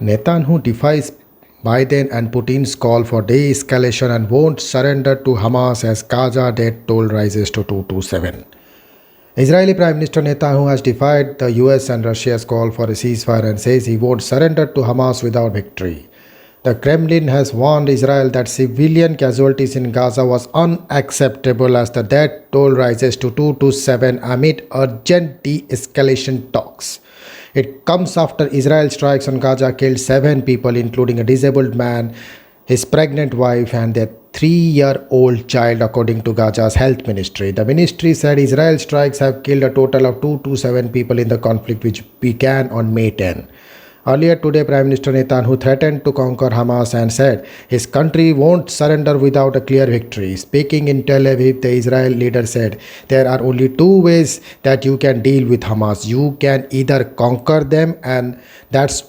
Netanyahu defies Biden and Putin's call for de-escalation and won't surrender to Hamas as Gaza death toll rises to 227. Israeli Prime Minister Netanyahu has defied the US and Russia's call for a ceasefire and says he won't surrender to Hamas without victory. The Kremlin has warned Israel that civilian casualties in Gaza was unacceptable as the death toll rises to 227 amid urgent de-escalation talks. It comes after Israel strikes on Gaza killed 7 people, including a disabled man, his pregnant wife, and their 3-year-old child, according to Gaza's health ministry. The ministry said Israel strikes have killed a total of 227 people in the conflict, which began on May 10. Earlier today, Prime Minister Netanyahu threatened to conquer Hamas and said his country won't surrender without a clear victory. Speaking in Tel Aviv, the Israel leader said, "There are only 2 ways that you can deal with Hamas. You can either conquer them, and that's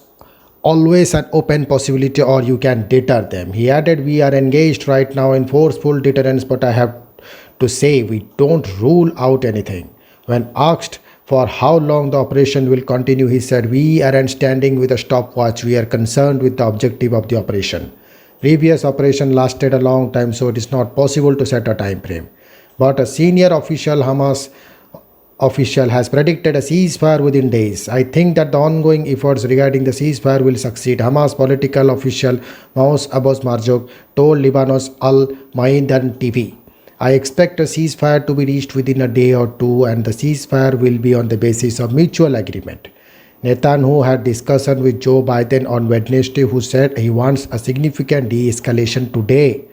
always an open possibility, or you can deter them." He added, "We are engaged right now in forceful deterrence, but I have to say we don't rule out anything." When asked for how long the operation will continue, he said, "We aren't standing with a stopwatch. We are concerned with the objective of the operation. Previous operation lasted a long time, so it is not possible to set a time frame." But a senior Hamas official has predicted a ceasefire within days. "I think that the ongoing efforts regarding the ceasefire will succeed," Hamas political official Mahmoud Abbas Marzouk told Lebanon's Al Maydan TV. "I expect a ceasefire to be reached within a day or two, and the ceasefire will be on the basis of mutual agreement." Netanyahu had discussion with Joe Biden on Wednesday, who said he wants a significant de-escalation today.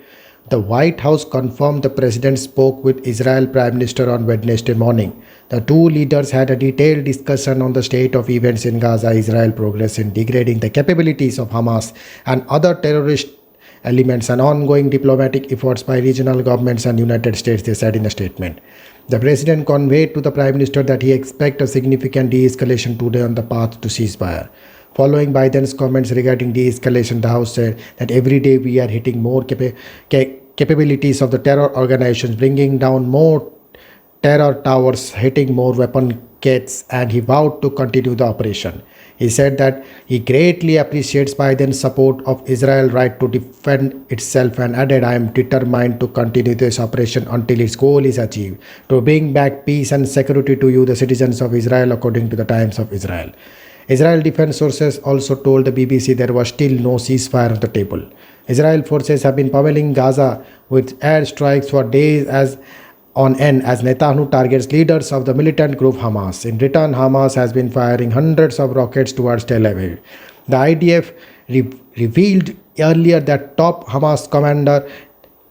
The White House confirmed the president spoke with Israel Prime Minister on Wednesday morning. The two leaders had a detailed discussion on the state of events in Gaza, Israel progress in degrading the capabilities of Hamas and other terrorist elements, and ongoing diplomatic efforts by regional governments and United States, they said in a statement. The president conveyed to the Prime Minister that he expects a significant de-escalation today on the path to ceasefire. Following Biden's comments regarding de-escalation, the House said that every day we are hitting more capabilities of the terror organizations, bringing down more terror towers, hitting more weapon kits, and he vowed to continue the operation. He said that he greatly appreciates Biden's support of Israel's right to defend itself and added, "I am determined to continue this operation until its goal is achieved, to bring back peace and security to you, the citizens of Israel," according to the Times of Israel. Israel defense sources also told the BBC there was still no ceasefire on the table. Israel forces have been pummeling Gaza with airstrikes for days on end as Netanyahu targets leaders of the militant group Hamas. In return, Hamas has been firing hundreds of rockets towards Tel Aviv. The IDF revealed earlier that top Hamas commander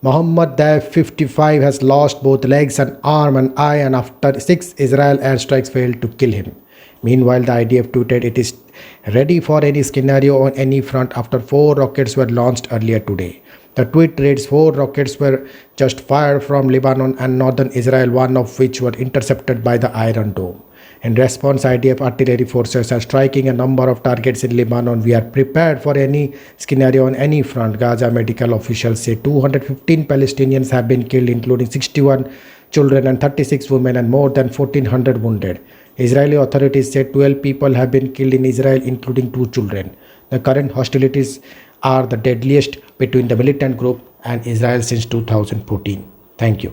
Mohammad Daif, 55, has lost both legs and arm and eye, and after 6 Israel airstrikes failed to kill him. Meanwhile, the IDF tweeted it is ready for any scenario on any front after 4 rockets were launched earlier today. The tweet reads, 4 rockets were just fired from Lebanon and northern Israel, one of which were intercepted by the Iron Dome. In response, IDF artillery forces are striking a number of targets in Lebanon. "We are prepared for any scenario on any front," Gaza medical officials say. 215 Palestinians have been killed, including 61 children and 36 women, and more than 1,400 wounded. Israeli authorities said 12 people have been killed in Israel, including 2 children. The current hostilities are the deadliest between the militant group and Israel since 2014. Thank you.